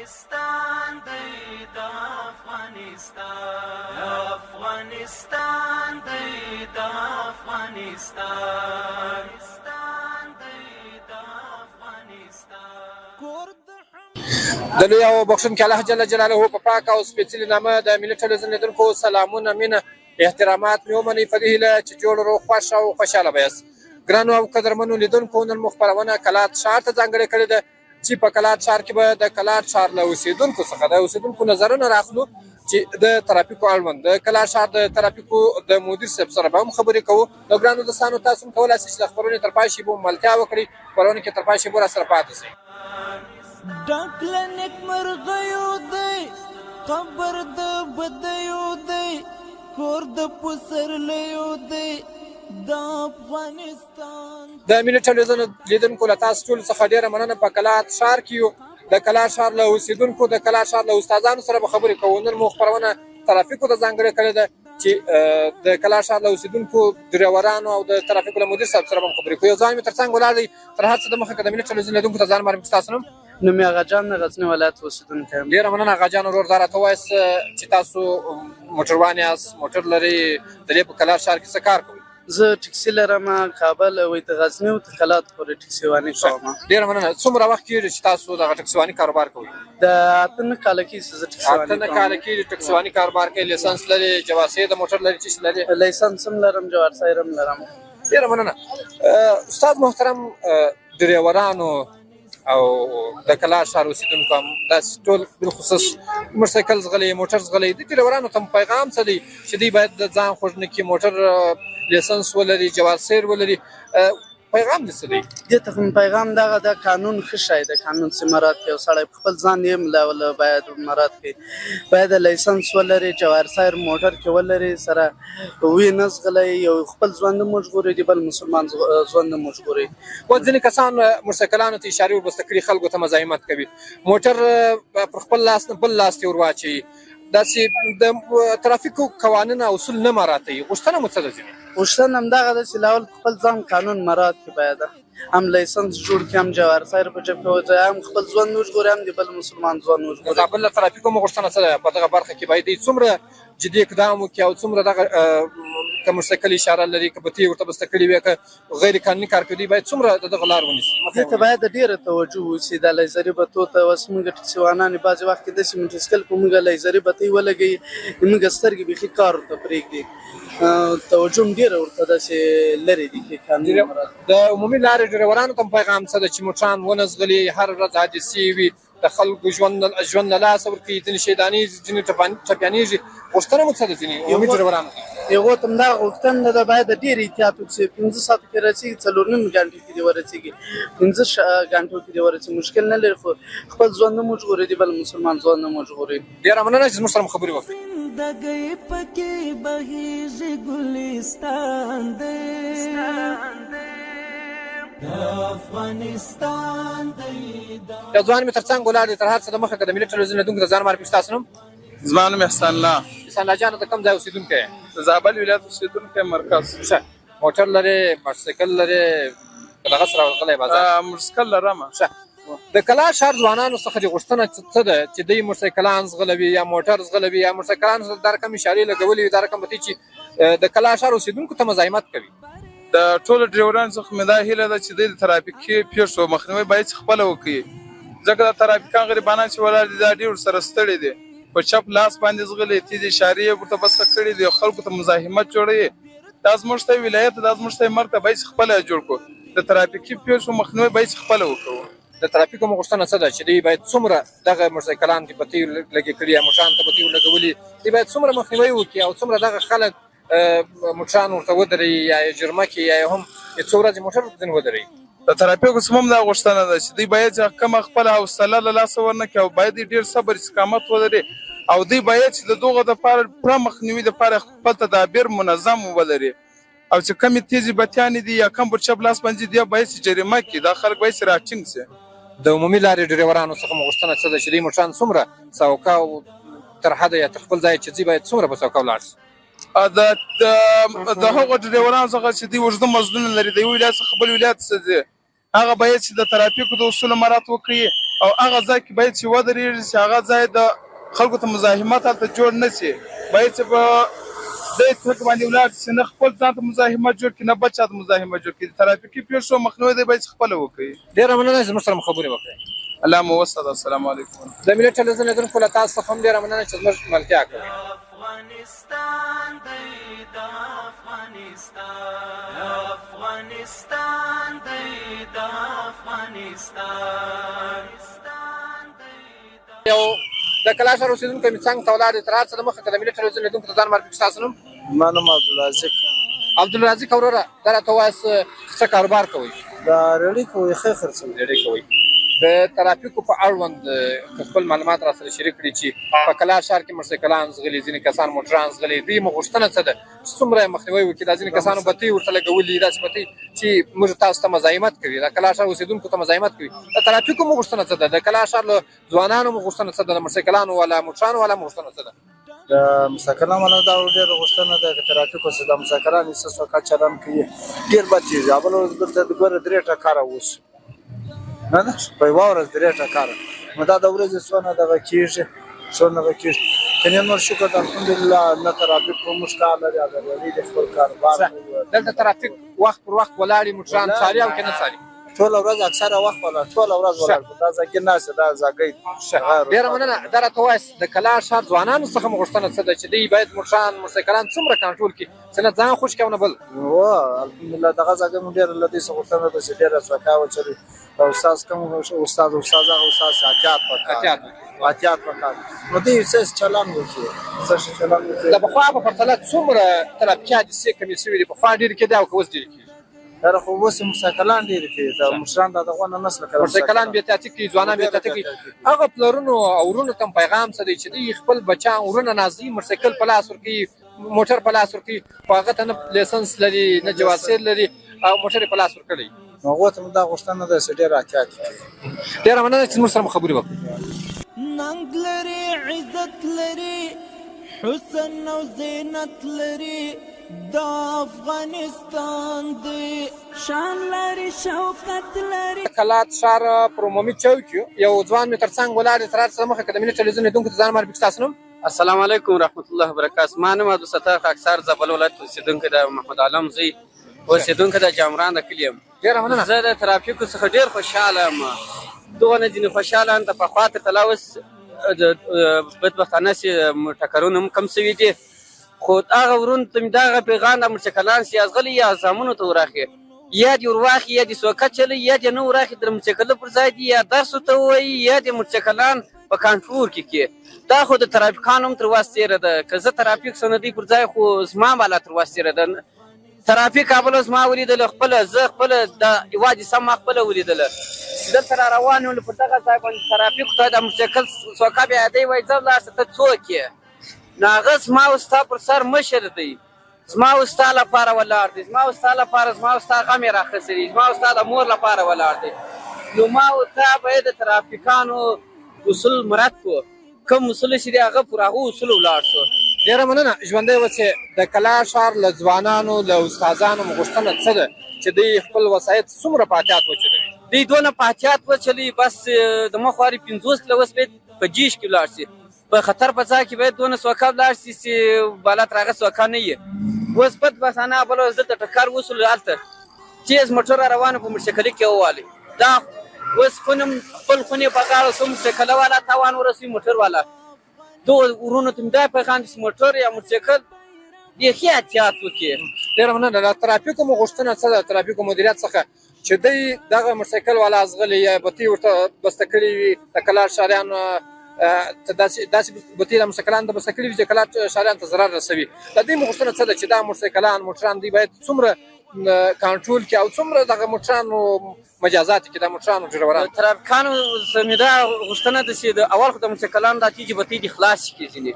افغانستان دی د افغانستان افغانستان دی د افغانستان د لوی او بخښونکي الله جل جلاله په پاک او سپېڅلي نامه د ملي ټلویزیون لیدونکو سلامونه مینه احترامات مې ومنئ په دې هیله چې جوړ روغ خوښ او خوشحاله به یاست. ګرانو او قدرمنو لیدونکو، نن مو خپرونه کلات ښار ته ځانګړې کړې ده چې په کلات ښار کې به د کلات ښار له اوسېدونکو څخه د اوسېدونکو نظرونه راخلو چې د ترافیکو اړوند د کلات ښار د ترافیکو د مدیر صاحب سره به هم خبرې کوو. نو ګرانو دوستانو، تاسو هم کولی شئ چې د خپرونې تر پای شی به ملتیا وکړئ، خپرونه کې تر پای شی به راسره پاتې شئ. ډک له نیکمرغیو دی قبر د بدیو دی کور د پسرلیو دی د افغانستان. د ملي ټلویزیون لیدونکو له تاسو ټولو څخه ډېره مننه. په کلات ښار کې یو د کلات ښار له اوسېدونکو د کلات ښار له استادانو سره به خبرې کوو. نن مو خپرونه ترافیکو ته ځانګړې کړې ده چې د کلات ښار له اوسېدونکو ډریورانو او د ترافیکو له مدیر صاحب سره به هم خبرې کوو. یو ځوان مې تر څنګ ولاړ دی. تر هر څه دمخه که د ملي ټلویزیون لیدونکو ته ځان معرفي کړي. ستاسو نوم؟ نوم یې اغاجان د غزني ولایت اوسېدونکی یم. ډېره مننه اغاجان ورور. دا راته ووایاست چې تاسو موټروان یاست، موټر لرئ، د دې په کلات ښار کې څه کار کوئ؟ زه ټکسي لرم، کابل وی د غزني او د کلات پورې ټکسیواني کوم. ډېره مننه. څومره وخت کېږي چې تاسو دغه ټکسیواني کاروبار کوئ؟ د 8 کاله کېږي چې زه ټکسیواني کوم. 8 کاله کېږي ټکسیواني کاروبار کوئ. لیسنس لرئ؟ جواسې د موټر لرئ؟ څه شی لرئ؟ لیسنس هم لرم، جوارسایر هم لرم. ډېره مننه. استاد محترم، ډریورانو او د کلات ښار اوسېدونکو هم داسې ټول بالخصوص موټرسایکل زغلي، موټر زغلي، د ډریورانو ته پیغام څه دی چې دوی باید د ځان خوږ نه کړي، موټر لیسنس ولري، جواسیر ولري؟ پیغام دې څه دی؟ دې ته خو پیغام دغه د قانون ښه شی د قانون چې مراعات کړي. یو سړی په خپل ځان یې ملاوله باید مراعات کړي. باید لیسنس ولري، جوارسایر موټر کې ولري، سره وی نه زغلی، یو خپل ژوند نه مو ژغوري، د بل مسلمان ژوند نه مو ژغوري. اوس ځینې کسان موټرسایکلانو ته اشارې وربسته کړي، خلکو ته مزاحمت کوي، موټر پر خپل لاس نه بل لاس ته ور واچوي، داسې د ترافیکو قوانین او اصول نه مراعاتوي. غوښتنه مو څه ده ځینې؟ غوښتنه همدغه ده چې لاول خپل ځان قانون مراعات کړي. باید هم لیسنس جوړ کړي، هم جوارسایر په جب کې وځي، هم خپل ژوند نه وژغوري، هم د بل مسلمان ژوند نه د وژغوري. زابل له ترافیکو مو غوښتنه څه ده؟ په دغه برخه کې باید دوی څومره جدي اقدام وکړي او څومره دغه که موټرسایکل اشاره لري، که بطۍ ورته بسته کړي وي، که غیر قانوني کار کوي، دوی باید څومره د دغه لار ونیسي؟ دې ته باید ډېره توجه وشي. د لیزري بطو ته اوس موږ ټکسیوانان بعضې وخت کې داسې موټرسایکل په موږ لیزري بطۍ ولګوي، موږ سترګې بیخي کار ورته پرېږدي. توجه هم ډېره ورته داسې لرې دي کې قانون مراعات. د عمومي لارې ډریورانو ته پیغام څه ده چې موټران ونه زغلي، هر ورځ حادثې وي، د خلکو ژوند نه لاسه ورکوي، ځینې شیطانېږي، ځینې ټپیانېږي. غوښتنه مو څه ده ځینې عمومي ډریورانو ته؟ هغو ته همدغه غوښتنه ده، باید ډېر احتیاط وکړي. 15 ساعتو کې رسېږي، 4.5 غنټو کې دې ورسېږي، 15 غنټو کې دې ورسېږي، مشکل نه لري، خو خپل ژوند نه مو ژغوري، د بل مسلمان ژوند نه مو ژغوري. ډېره مننه چې زموږ سره مو خبرې وکړې. زندګۍ پکې بهیږي ګلستان دی د افغانستان دی. یو ځوان مې تر څنګ ولاړ دی. تر هر څه دمخه که د ملي ټلویزیون لیدونکو ته ځان معرفي کړي. ستاسو نوم؟ زما نوم احسان الله. احسان الله جانه، د کوم ځای اوسېدونکی یې؟ د زابل ولایت اوسېدونکی مرکز. ښه. موټر لرې، موټرسایکل لرې، که دغه سره ورغلی بازار؟ موټرسایکل لرم. ښه. د کلات ښار ځوانانو څخه دې غوښتنه څه ده چې دوی موټرسایکلان زغلوي یا موټر زغلوي یا موټرسایکلانو ته دا رقم اشارې لګولې وي، دا رقم بتې چې د کلات ښار اوسېدونکو ته مزاحمت کوي؟ د ټولو ډریورانو څخه مې دا هیله ده چې دوی د ترافیکي پیښو مخنیوی باید خپله وکړي، ځکه د ترافیکان غریبانان چې ولاړ دي دا ډېر ورسره ستړي دي، په چپ لاس باندې زغلي، تیز اشارې ورته بسته کړي دي، خلکو ته مزاحمت جوړوي. دا زموږ ته ولایت، دا زموږ ته مرکز باید خپله جوړ کړو. د ترافیکي پیښو مخنیوی باید خپله وکړو. د ترافیکو مو غوښتنه څه ده چې دوی باید څومره دغه موټرسایکلان کې بتۍ لګې کړي یا موټرانو ته بتۍ ولګولي، دوی باید څومره مخنیوی وکړي او څومره دغه خلک موټران ورته ودروي یا یې جرمه کړي یا هم څو ورځې موټر ځینې ودروي؟ د ترافیکو څخه هم دا غوښتنه ده چې دوی باید کمه خپله حوصله له لاسه ورنه کړي او باید ډېر صبر استقامت ولري او دوی باید چې د دغو دپاره پوره مخنیوي دپاره خپل تدابیر منظم ولري او چې کمې تیزې بتیانې دي یا کم پر چپ لاس باندې دي باید چې جریمه کړي. دا خلک باید چې راټینګ شي. د عمومي لارې ډریورانو څخه مو غوښتنه څه ده چې دوی موټران څومره سوکه تر حده یا تر خپل ځای چې ځي باید څومره په سوکه ولاړ شي؟ د هغو ډریورانو څخه چې دوی اوږده مزلونه لري، د یو ولایت څخه بل ولایت ته ځي، هغه باید چې د ترافیکو د اصولو مراعات وکړي او هغه ځای کې باید چې ودرېږي چې هغه ځای د خلکو ته مزاحمت هلته جوړ نه شي. باید چې په دې طریقه باندې ولاړ شي چې نه خپل ځان ته مزاحمت جوړ کړي نه بل چا ته مزاحمت جوړ کړي. د ترافیکي پیښو مخنیوی دی باید خپله وکړي. ډېره مننه چې زموږ سره مو خبرې وکړې. الله مو وسعد. السلام علیکم. د ملي ټلویزیون لیدونکو له تاسو څخه هم ډېره مننه چې زموږ ملتیا کړې. افغانستان دی د افغانستان افغانستان دی د افغانستان یو د کلا ښار اوسېدونکی مې څنګ ته ولاړ دی. تر هر څه دمخه که د ملي ټلویزیون لیدونکو ته ځان معرفي کړي. ستاسو نوم؟ ما نوم عبدالرازق. عبدالرازق وروره دا راته ووایاست څه کاروبار کوئ؟ دا ریړۍ کوي ښه خرڅوي. ډېرې کوئ. د ترافیکو په اړوند که خپل معلومات را سره شریک کړي چې په کلا ښار کې موټرسایکلان ځغلي، ځینې کسان موټران ځغلي، دوی مو غوښتنه څه ده چې څومره یې مخنیوی وکړي؟ دا ځینې کسانو بتۍ ورته لګولي، داسې بتۍ چې موږ تاسو ته مزاحمت کوي، د کلا ښار اوسېدونکو ته مزاحمت کوي. د ترافیکو مو غوښتنه څه ده؟ د کلا ښار له ځوانانو مو غوښتنه څه ده؟ د موټرسایکلانو والا موټرانو والا مو غوښتنه څه ده؟ د مسافرانو والا دا ډېره غوښتنه ده که ترافیک اوسي د مسافرانو هېڅ څوک چلند کوي ډېر بد کېږي. بله ورځ دلته ګوره 3 ټکره وشو نه ده په یوه ورځ 3 ټکره. نو دا د ورځې څونه دغه کېږي څونه کېږي. که نه نور شکر د الحمدلله نه ترافیک په موږ کار لري او د ریړۍ د خپل کاروبار دلته ترافیک وخت پر وخت ولاړې موټران څاري او که نه څاري؟ ټوله ورځ اکثره وخت ولاړ ټوله ورځ ولاړ دا ځکه ناسته دا زاګي. ډېره مننه. دا راته ووایاست د کلا ښار ځوانانو څخه مو غوښتنه څه ده چې دوی باید موټران موټرسایکلان څومره کنټرول کړي چې نه ځان خوشي کړي او نه بل؟ الحمدلله دغه ځکه مو ډېره له دې څخه غوښتنه ده چې ډېره څوکۍ وچلي او استاد کوم استاد هغه استاد احتیاط پکار نو دوی څه چلند وکړي څه چلند وکړي. د پخوا په پرتله څومره ترافیکي حادثې کمې شوي دي؟ پخوا ډېرې کېدې او که اوس ډېرې کېږي؟ دا خو اوس موټرسایکلان ډېرې کوي. دا مشران د دغه نسل کوي موټرسایکلان بې احتیاطي کوي، ځوانان بې احتیاطي کوي. هغه پلرونو او ورونو ته پیغام څه دی چې دوی خپل بچیان ورونه نازوي، موټرسایکل په لاس ورکوي، موټر په لاس ورکوي، خو هغه ته نه لیسنس لري نه جواسیر لري او موټر یې په لاس ورکړی. نو هغو ته دا غوښتنه ده چې ډېر احتیاط کوي. ډېره مننه چې زموږ سره مو خبرې وکړې. ننګ لري عزت لري حسن او زینت لري د افغانستان دی شان لري شوکت لري. کلات ښار پر عمومي چوک یو ځوان مې تر څنګ ولاړ دی. تر هر څه دمخه که د ملي ټلویزیون لیدونکو ته ځان معرفي کړي. ستاسو نوم؟ السلام علیکم ورحمت الله وبرکاته. ما نوم عبدالستار خاکسار زابل ولایت اوسېدونکی د محمد عالم زوی اوسېدونکی د جامران د کلي یم. ډېره مننه. زه د ترافیکو څخه ډېر خوشحاله یم. دغونه ځینې خوشحاله یم. د پخوا ترتله اوس بدبختانه چې ټکرونه هم کم شوي دي، خو هغه ورونو ته مې دغه پیغام د موټرسایکلان چې ازغلي یا زامنو ته وراخي یا دې ورواخي یا دې سوکه چلوي یا دې نه وراخي د موټرسایکل پر ځای دي یا درس ورته ووایي یا دې موټرسایکلان په کنټرول کې کړي. دا خو د ترافیکانو هم تر وس تېره ده. که زه ترافیک څه نه دی پر ځای خو زما بالا تر وس تېره ده. ترافیک کابل زما ولیدله خپله زه خپله د یوازې سم ما خپله ولیدله چې دلته را روان یم پر دغه ځای باندې ترافیکو ته د موټرسایکل سوکه بیا دی وایي ځه ولاړ شه ته څوک یې؟ نو هغه زما او ستا پر سر مشر دی، زما او ستا لپاره ولاړ دی، زما او ستا لپاره زما او ستا غم یې راخیستی دی، زما او ستا د مور لپاره ولاړ دی. نو ما او تا باید د ترافیکانو اصول مراعات کړو. کوم اصول چې دی هغه پر هغو اصولو ولاړ شو. ډېره مننه. ژوندی اوسې. د کلا ښار له ځوانانو له استادانو مو غوښتنه څه ده چې دوی خپل وسایط څومره په احتیاط وچلوي؟ دوی دونه په احتیاط وچلوي بس د مخوارې 50 کیلو اوس باید په جیش کې ولاړ شي. په خطر په ځای کې باید دونه سوکه ولاړ شي چې بالا تر هغه سوکه نه وي. اوس بدبختانه بله ورځ دلته ټکر وشول، هلته تیز موټر را روانو په موټرسایکلي کې ووالي. دا اوس خونم خپل خونې په غاړه شو، موټرسایکله والا تاوان ورسوي، موټر والا. دو ورونو ته مې دا پیغام دی چې موټر یا موټرسایکل بیخي احتیاط وکړي. ډېره مننه. د ترافیکو مو غوښتنه څه ده ترافیکو مدیریت څخه چې دوی دغه موټرسایکل والا ازغلي یا بتۍ ورته بسته کړي وي د کلا ښاریانو ته داسې بتۍ د موټرسایکلانو ته بسته کړي وي چې کلا ښاریانو ته ضرر رسوي. د دوی مو غوښتنه څه ده چې دا موټرسایکلان موټران دوی باید څومره کنټرول کړي او څومره دغه موټرانو مجازات کړي د موټرانو ډریوران؟ د ترافیکانو زموږ دا غوښتنه ده چې د اول خو د موټرسایکلانو دا تیږې بتۍ دې خلاصې کړي ځینې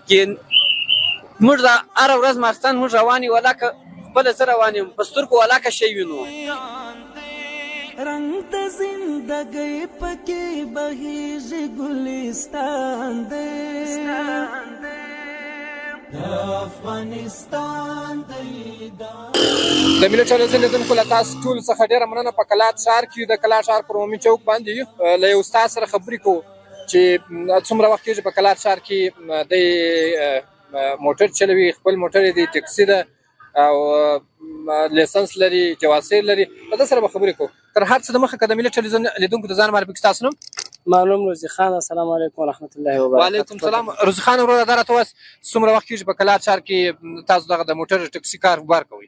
چې موږ دا هره ورځ ماخستن موږ روان یو ولاکه خپله زه روان یم په سترګو ولاکه شی وینو. رنگ د زندګۍ پکې بهیږي ګلستان دی افغانستان دی د ملي ټلویزیون لیدونکو له تاسو ټولو څخه ډېره مننه. په کلات ښار کې د کلات ښار پر عمومي چوک باندې یو له یو استاد سره خبرې کوو چې څومره وخت کېږي په کلات ښار کې د موټر چلوي، خپل موټر یې د ټکسي ده او لیسنس لري، جواسیر لري. په ده سره به خبرې کوو. تر هر څه د مخه که د ملي ټلویزیون لیدونکو د ځان معرفي کړي. ستاسو نوم؟ معلوم روزي خان. السلام علیکم ورحمت الله وبرکاته. وعلیکم السلام. روزي خان وروره دا راته ووایه څومره وخت کېږي په کلات ښار کې تاسو دغه د موټر ټکسي کاروبار کوئ؟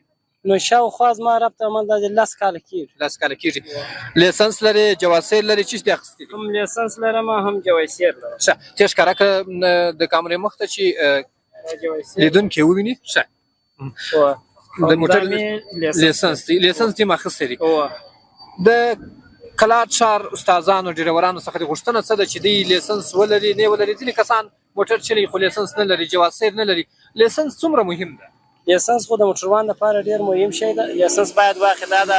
نو شاوخوا زما ربطه من دا 10 کاله کېږي. 10 کاله کېږي. لیسنس لري، جواسیر لري، څه شي دي اخیستي دي؟ هم لیسنس لرم هم جواسیر لرم. ښه، تېر ښکاره کړه د کامرې مخ ته چې لیدونکي وویني. ښه، د موټر لیسنس دی، لیسنس دې اخیستی دی. د کلات ښار استادانو ډریورانو څخه د غوښتنه څه ده چې دوی لیسنس ولري نه ولري؟ ځینې کسان موټر چلوي خو لیسنس نه لري، جواسیر نه لري. لیسنس څومره مهم ده؟ لیسنس خو د موټروان لپاره ډېر مهم شی ده. لیسنس باید واخلي. دا د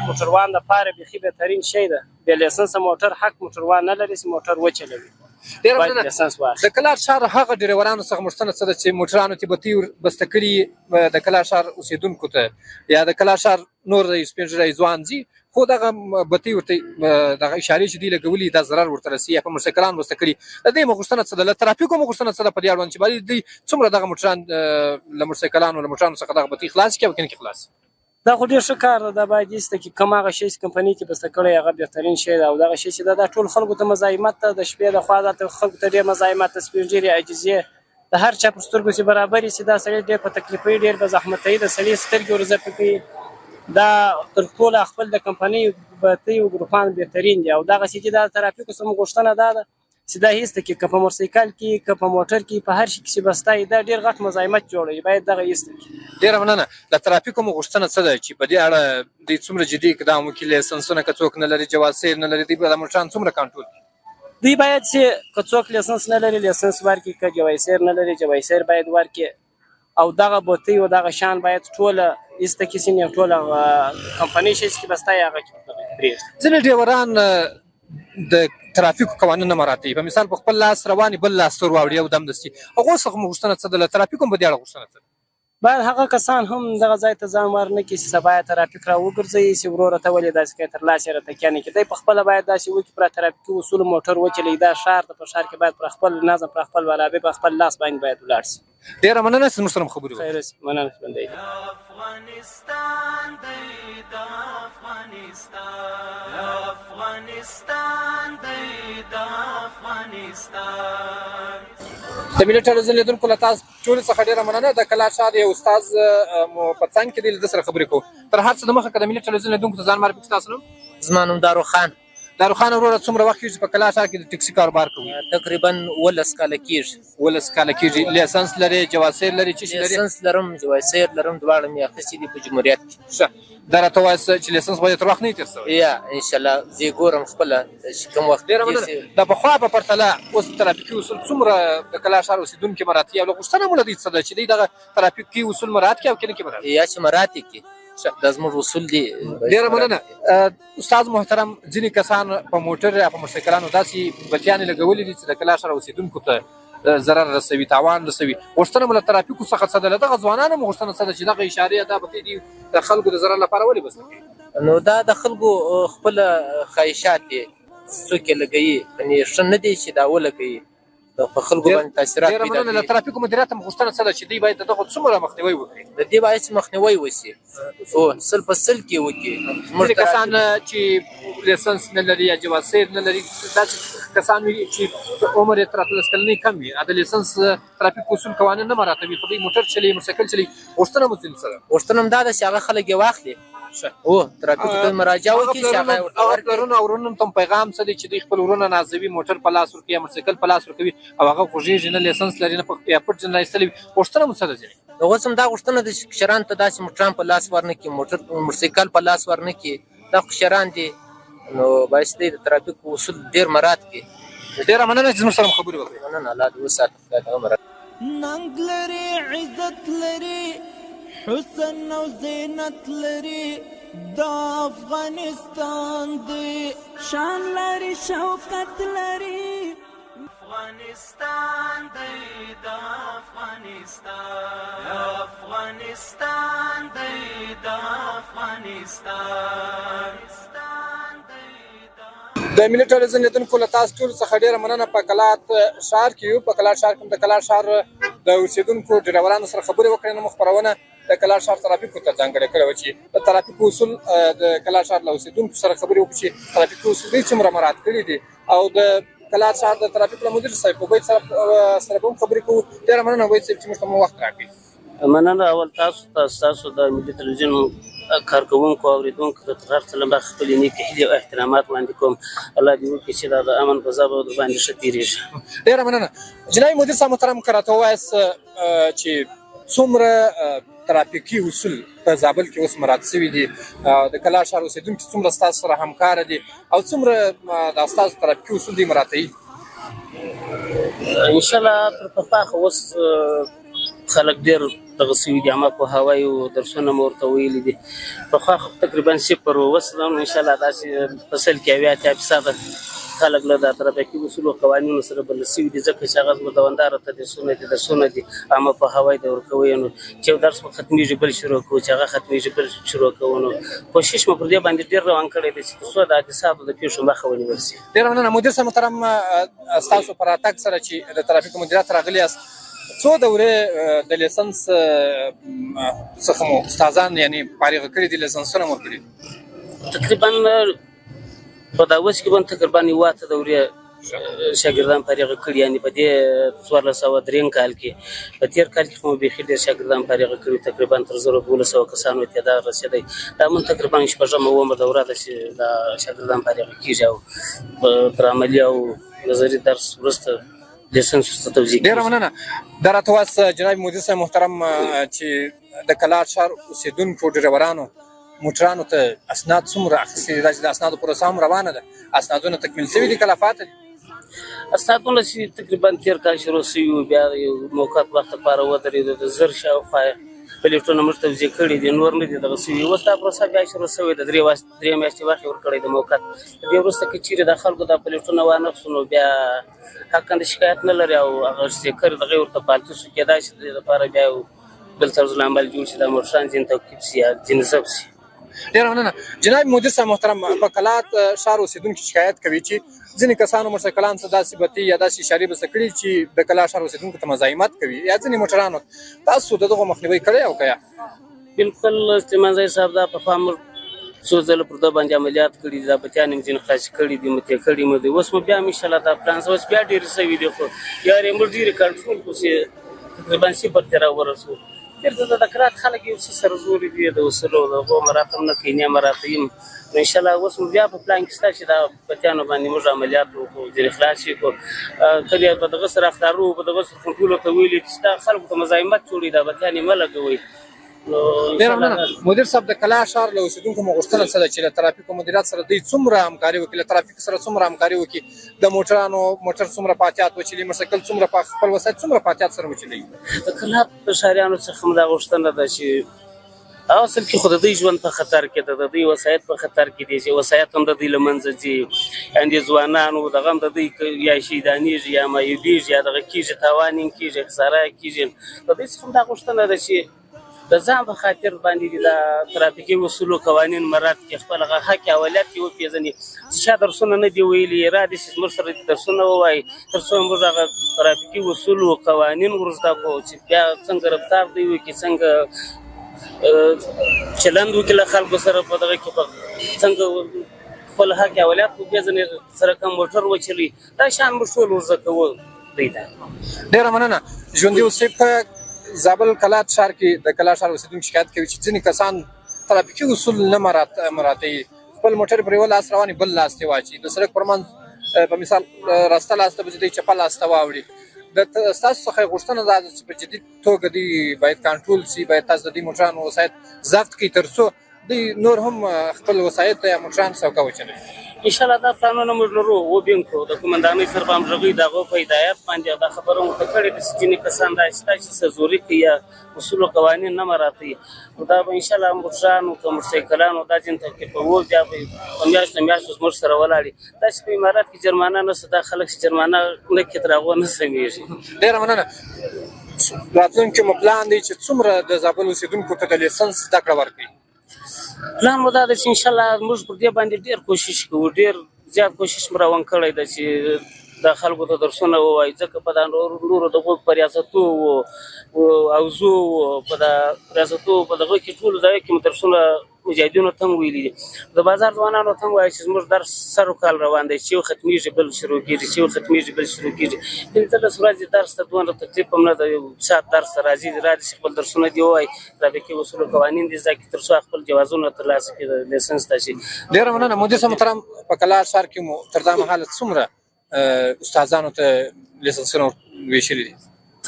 موټروان لپاره بیخي بهترین شی ده. بې لیسنسه موټر حق موټروان نه لري چې موټر وچلوي. باید لیسنس واخلي. د کلات ښار هغه ډریورانو څخه غوښتنه څه ده چې موټرانو ته بتۍ بسته کړي د کلات ښار اوسېدونکو ته یا د کلات ښار نور سپین ږیری ځوان ځي خو دغه بتۍ ورته دغه اشارې چې دوی لګولي دا ضرر ورته رسي یا په موټرسایکلان بسته کړي. د دې غوښتنه څه ده؟ له ترافیکو غوښتنه څه ده په دې اړوند چې باید دوی څومره دغه موټران له موټرسایکلانو له موټرانو څخه دغه بتۍ خلاص کړي او که نه کړي خلاص؟ دا خو ډېر ښه کار ده. دا باید ایسته کړي. کوم هغه شی چې کمپنۍ کې بسته کړی هغه بهترین شی ده. او دغه شی چې دا ټول خلکو ته مزاحمت ده. د شپې د خوا دلته خلکو ته ډېر مزاحمت ده. سپین ږیري عاجزې د هر چا په سترګو چې برابر شي دا سړی ډېر په تکلیفوي، ډېر په زحمتوي. د سړي سترګې ورزپې کوي. دا تر ټوله خپل د کمپنۍ بتۍ او ګروپان بهترین دي. او دغسې چې دا د ترافیکو څخه غوښتنه دا ده چې دا ایسته کړي. که په موټرسایکل کې، که په موټر کې، په هر شي کې چې بسته وي دا ډېر غټ مزاحمت جوړوي. باید دغه ایسته کړي. ډېره مننه. له ترافیکو مو غوښتنه څه ده چې په دې اړه دوی څومره جدي اقدام وکړي؟ لیسنسونه که څوک نه لري، جواسیر نه لري، دوی به دا موټران څومره کنټرول کړي؟ دوی باید چې که څوک لیسنس نه لري لیسنس ورکړي، که جواسیر نه لري جواسیر باید ورکړي. او دغه بتۍ او دغه شان باید ټوله ایسته کړي سي. ټوله کمپنۍ شي چې بسته یې هغه پرېږدي. ځینې ډریوران د ترافیکو قوانین نه مراعاتوي. په مثال په خپل لاس رواني بل لاس ته ور واوړي او دمدستي. هغو څخه مو غوښتنه څه ده؟ له ترافیکو هم په دې اړه غوښتنه څه ده؟ باید هغه کسان هم دغه ځای ته ځان ور نه کړي چې سبا یې ترافیک را وګرځوي چې وروره ته ولې داسې کوې، تر لاس یې راته کیڼ کړي. دی په خپله باید داسې وکړي پر ترافیکي اصولو موټر وچلوي. دا ښار ده، په ښار کې باید پر خپل نظم، پر خپل منابع، په خپل لاس باندې باید ولاړ شي. ډېره مننه چې زموږ سره مو خبرې وکړې. خیر اوسې. مننه بندی. افغانستان دی دا افغانستان، افغانستان دی دا افغانستان. د ملي ټلویزیون لیدونکو له تاسو ټولو څخه ډېره مننه. د کلات ښار یو استاد مو په څنګ کې دی، له ده سره خبرې کوو. تر هر څه د مخه که د ملي ټلویزیون لیدونکو ته ځان معرفي کړي. ستاسو نوم؟ زما نوم داروخان. داروخان وروره څومره وخت کېږي چې په کلات ښار کې د ټکسي کاروبار کوئ؟ تقریبا 11 کاله کېږي. 11 کاله کېږي. لیسنس لري، جواسیر لري، څه شي لري؟ لیسنس لرم، جواسیر لرم، دواړه مې اخیستي دي په جمهوریت کې. ښه، دا راته ووایه چې لیسنس به یې تر وخت نه وي تېر سوی؟ یا انشاءالله زه یې ګورم خپله چې کوم وخت ډېره مننه. د پخوا په پرتله اوس ترافیکي اصول څومره د کلات ښار اوسېدونکي مراعاتوي؟ او له غوښتنه مو له دوی څه ده چې دوی دغه ترافیکي اصول مراعات کړي او که نه کړي مراعات؟ یا چې مراعات یې کړي. دا زموږ اصول دي. ډېره مننه. استاد محترم، ځینې کسان په موټر یا په موټرسایکلانو داسې بتیانې لګولي دي چې د کلات ښار اوسېدونکو ته ضرر رسوي، تاوان رسوي. غوښتنه مو له ترافیکو څخه څه ده؟ له دغه ځوانانو مو غوښتنه څه ده چې دغه اشارې دا بتۍ دي د خلکو د ضرر لپاره ولې بسته کوي؟ نو دا د خلکو خپله خواهشات دي. څوک یې لګوي، یعنې ښه نه دی چې دا ولګوي. په خلکو باندې تاثیرات پیدا کوي. ډېره مننه. له ترافیکو مدیریت هم غوښتنه څه ده چې دوی باید د دغو څومره مخنیوی وکړي؟ د دې باید چې مخنیوی وشي. او 100% کې وکړي. ځینې کسان چې لیسنس نه لري یا جواسیر نه لري، داسې کسان وي چې عمر یې تر 18 کلنۍ کم وي، د لیسنس ترافیک اصول قوانین نه مراعاتوي، خو دوی موټر چلوي، موټرسایکل چلوي. غوښتنه مو ځینې څه ده؟ غوښتنه هم دا ده چې هغه خلک یې واخلي او ترافیکو ته مراجعه وکړي چې هغه ورته ورکړي. پلرونو او وروڼو ته پیغام څه دی چې دوی خپل وروڼه نازوي، موټر په لاس ورکوي یا موټرسایکل په لاس ورکوي او هغه خوږېږي نه، لیسنس لري نه، یا پټ ځینې ایستلی وي. غوښتنه مو څه ده ځینې؟ نو اوس هم دا غوښتنه ده چې کشرانو ته داسې موټران په لاس ورنه کړي، موټرسایکل په لاس ورنه کړي. دا کشران دي، نو باید دی د ترافیکو اصول ډېر مراعات کړي. ډېره مننه چې زموږ سره خبرې وکړې. مننه. الله دې وساتي. خدای ته عمر. ننګ لري، عزت لري، حسن او زینت لري دا افغانستان دی. شان لري، شوکت لري. افغانستان دی دا افغانستان افغانستان دی دا افغانستان د ملي ټلویزیون لیدونکو له تاسو ټولو څخه ډېره مننه. په کلات ښار کې یو. په کلات ښار کې د کلات ښار د اوسېدونکو ډریورانو سره خبرې وکړې. نو خپرونه د کلات ښار ترافیکو ته ځانګړې کړې وه چې د ترافیکو اصول د کلات ښار له اوسېدونکو سره خبرې وکړو چې ترافیکو اصول دوی څومره مراعات کړي دي او د کلات ښار د ترافیک له مدیر صاحب عبید سره به هم خبرې کوو. ډېره مننه عبید صاحب چې موږ ته مو وخت راکړئ. مننه اول تاسو د ملي تلویزیون کارکوونکو او اوریدونکو ته تر هر څه له مخکې خپلې نیکې هیلې او احترامات وړاندې کوم. الله دې وکړي چې دا د امن فضا به ورباندې ښه تېرېږي. ډېره مننه. جنابي مدیر صاحب محترم، که راته ووایاست چې څومره ترافیکي اصول په زابل کې اوس مراعات شوي دي، د کلات ښار اوسېدونکي څومره ستاسو سره همکاره دي او څومره دا ستاسو ترافیکي اصول دوی مراعاتوي؟ انشاءالله تر پخوا اوس خلک ډېر دغه سوي دي، عامه پوهاوی او درسونه مو ورته ویلي دي. پخوا خو تقریبا 0 اوس انشاءالله داسې په سل کې 80% خلک له د ترافیکي اصولو او قوانینو سره بلد سوي دي، ځکه چې هغه زموږ دوامداره درسونه دي، عامه پوهاوی د ورکوي. نو چې یو درس مو ختمېږي بل شروع کوو، چې هغه ختمېږي بل شروع کوو. نو کوشش مو پر دې باندې ډېر روان کړی دی چې څو د حادثاتو د پېښو مخه ونیول شي. ډېره مننه. مدیر صاحب محترم، ستاسو په راتګ سره چې د ترافیکو مدیریت راغلي یاست، څو دورې د لیسنس څخه مو استادان یعنې فارغ کړي دي، لیسنسونه مو کړي؟ تقریبا په دا اوس کې باندې تقریبا 8 دورې شاګردان فارغ کړي، یعنې په دې 1403 کال کې. په تېر کال کې خو بیخي ډېر شاګردان فارغ کړي، تقریبا تر 1200 کسانو تعداد رسېدی. دا مون تقریبا 6مه دوره ده چې دا شاګردان فارغ کېږي او تر عملي او نظري درس وروسته لیسنس ته توظیف. ډېره مننه. دا راته ووایاست جناب مدیر صاحب محترم چې د کلات ښار اوسېدونکو ډریورانو موټرانو ته اسناد څومره اخیستي دي؟ دا چې د اسنادو پروسه هم روانه ده، اسنادونه تکمیل شوي دي که لا پاته دي؟ اسنادونه چې تقریبا تېر کال شروع شوي وو، بیا یو موقت وخت لپاره ودرېدو، د 1000 شاوخوا پلیټونه موږ توزیع کړي دي، نور نه دي دغه شوي. اوس دا پروسه بیا شروع شوې ده، 3 میاشتې وخت یې ورکړی د موقت. د دې وروسته که چېرې د خلکو دا پلیټونه وانخلو نو بیا حقا د شکایت نه لري او هغه سټیکر دغه یې ورته پالتو شو. کېدای شي د دې لپاره بیا یو بل طرزالعمل جوړ شي، دا موټران ځینې توقیف شي یا ځینې ضبط شي. ډېره مننه. جناب مدیر صاحب محترم، په کلات ښار اوسېدونکي شکایت کوي چې ځینې کسانو موټرسایکلان څه داسې بتۍ یا داسې اشارې بسته کړي چې د کلات ښار اوسېدونکو ته مزاحمت کوي یا ځینې موټرانو. تاسو د دغو مخنیوی کړی او که یا؟ بلکل سلیمان زی صاحب، دا پخوا موږ څو ځله پر ده باندې عملیات کړي دي، دا بتیان یې ځینې خلاصې کړي دي، متې کړي مو دي. اوس مو بیا انشاءالله دا پلان اوس بیا ډېرې شوي دي، خو یار یې موږ ډېرې کنټرول کړو چې تقریبا 0 ته راورسو. بیرته د کلات خلک یو څه سرزوري دي، د اصولو د هغو مراعات هم نه کوي، نه مراعات یم. انشاءالله اوس مو بیا په پلان کې شته چې دا بتیانو باندې موږ عملیات وکړو، ځینې خلاص یې کړو. کله به دغه سره رفتارو به دغه سره کنټرولو ته ویلي چې دا خلکو ته مزاحمت جوړوي، دا بتیان یې مه لګوئ. ډېره مننه. مدیر صاحب، د کلات ښار له اوسېدونکو مو غوښتنه څه ده چې له ترافیکو مدیریت سره دوی څومره همکاري وکړي، له ترافیک سره څومره همکاري وکړي، د موټر څومره په احتیاط وچلوي، موټرسایکل څومره په خپل وسایط څومره په احتیاط سره وچلوي؟ د کلات د ښاریانو څخه هم دا غوښتنه ده چې اصل کې خو د دوی ژوند په خطر کې ده، د دوی وسایط په خطر کې دي، چې وسایط هم د دوی له منځه ځي، یعنې ځوانانو دغه هم د دوی یا شهیدانېږي یا معیوبېږي یا دغه کېږي، تاوان یې کېږي، خساره یې کېږي. د دوی څخه هم دا غوښتنه ده چې د ځان په خاطر باندې د ترافیکي اصولو قوانین مراعات کړي، خپل هغه حق اولاد کې وپېژني چې چا درسونه نه دي ویلي، رادې چې زموږ سره درسونه ووایي، تر څو موږ هغه ترافیکي اصول او قوانین ور زده کړو چې بیا څنګه رفتار دوی وکړي، څنګه چلند وکړي له خلکو سره، په دغه کې څنګه خپل حق اولاد وپېژني، سره کوم موټر وچلوي، دا شیان موږ ټول ور زده کوو دوی ته. ډېره مننه. ژوندي اوسئ. په زابل کلات ښار کې د کلات ښار اوسېدونکي شکایت کوي چې ځینې کسان ترافیکي اصول نه مراعاتوي، خپل موټر پر یوه لاس رواني بل لاس ته واچوي، د سړک پر منځ په مثال راسته لاس ته به دوی چپه لاس ته واوړي. ستاسو څخه یې غوښتنه دا ده چې په جدي توګه دوی باید کنټرول شي، باید تاسو د دې موټرانو وسایط ضبط کړئ تر څو دوی نور هم خپل وسایط یا موټران سوکه وچلوي. ان شاء الله دا پلانونه موږ لرو وبینکو د قومندانۍ سره به همغږي د هغو په هدایت باندې دا خبره ورته کړې ده چې ځینې کسان دا شته چې څه زوري کوي یا اصول او قوانین نه مراعاتوي نو دا به انشاءالله موټرانو که موټرسایکلانو دا ځین تعقیبوو بیا به په میاشتو میاشتو زموږ سره ولاړ وي داسې په امارات کې جرمانه نشته دا خلک چې جرمانه نه کړي تر هغو نه سمیږي ډېره مننه راتلونکي مو پلان دی چې څومره د زابل اوسېدونکو ته د لیسنس زده کړه ورکړي پلان مو دا ده چې انشاءالله موږ پر دې باندې ډېر کوشش کوو ډېر زیات کوشش مو روان کړی ده چې د خلکو ته درسونه ووایي ځکه په دا نورو د غوږ په ریاستو اوزو په دا ریاستو په دغه کې ټولو ځایو کې مو درسونه مجاهدینو ته هم ویلي دي د بازار ځوانانو ته هم وایي چې زموږ درس سر کال روان دی چې یو ختمیږي بل شروع کېږي چې یو ختمیږي بل شروع کېږي 15 ورځې درس ته دومره تکلیف هم نه ده یو ساعت درس ته راځي چې خپل درسونه دي ووایي دا پکې اصول او قوانین دي زده کړي تر څو خپل جوازونه ترلاسه کړي د لیسنس ته شي ډېره مننه مدیر صاحب محترم په کلار ښار کې مو تر دا مهاله څومره استادانو ته لیسنسونه ویشلي دي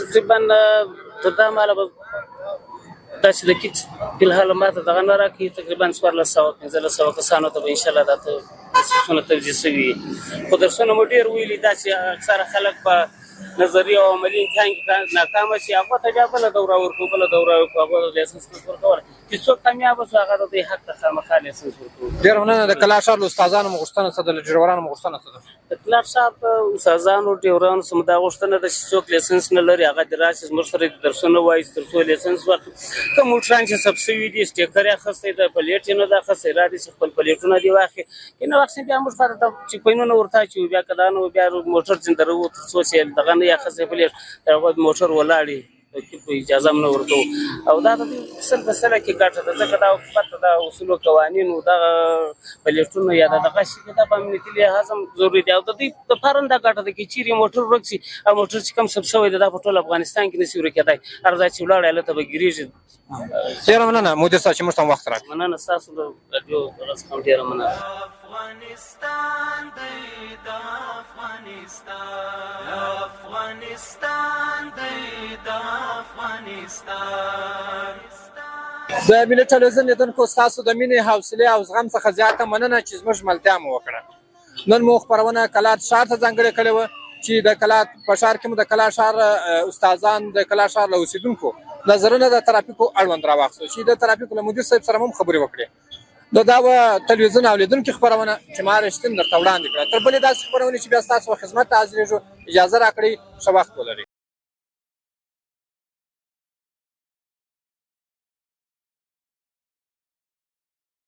تقریبا تر دا مهاله به داسې د کیټ فلحال ماته دغه نه راکړي تقریبا 1400 کسانو ته به انشاءالله دا لیسنسونه توزیع شوي خو درسونه مو ډېر ویلي دا چې اکثره خلک په نظري او عملي امتحان کې ناکامه شي هغو ته بیا بله دوره ورکړو هغو ته لیسنس ورکولی چې څوک کامیابه شو هغه ته دوی حق ته خامخا لیسنس ورکوو ډېره مننه د کلار ښار له استادانو مو غوښتنه څه ده له ډریورانو مو غوښتنه څه ده د کلار ښار په استادانو ډریورانو څخه مو دا غوښتنه ده چې څوک لیسنس نه لري هغه دې راشي زموږ سره دې درسونه ووایي تر څو لیسنس ورکړي که موټران چې ثبت شوي دي سټیکر یې اخیستی ده پلیټ یې نه ده اخیستی را دي چې خپل پلیټونه دې واخلي که نه واخلي بیا موږ سره چې پینونه ورته اچوو بیا که دا نه بیا موټر ځندروو تر څو چې دغه نه یې اخیستی پلیټ د هغه موټر ولاړې په اجازه هم نه ورکوو او دا د دوی سل په سله کې ګټه ده ځکه دا حکومت ته د اصولو قوانینو دغه پلیټونو یا دغه شي کې دا په امنیتي لحاظ هم ضروري دي او د دوی دپاره هم دا ګټه ده چې چیرې موټر ورک شي او موټر چې کوم ثبت شوی دی دا په ټول افغانستان کې نشي ورکېدی هر ځای چې ولاړی هلته به ګیرېږي ډېره مننه مدیر صاحب چې موږ ته وخت راکړ مننه ستاسو د راډیو څخه هم ډېره مننه افغانستان دی د افغانستان افغانستان دی د افغانستان د ملي ټلویزیون لیدونکو ستاسو د مینې حوصلې او زغم څخه زیاته مننه چې زموږ ملتیا مو وکړه نن مو خپرونه کلات ښار ته ځانګړې کړې وه چې د کلات په ښار کې مو د کلات ښار استادان د کلات ښار له اوسېدونکو نظرونه د ترافیکو اړوند راواخیستو چې د ترافیکو له مدیر صاحب سره هم خبرې وکړې دا وه تلویزیون او لیدونکي خپرونه چې ما رښتین درته وړاندې کړه تر بلې داسې خپرونې چې بیا ستاسو خدمت ته حاضرېږو اجازه راکړئ ښه وخت ولرئ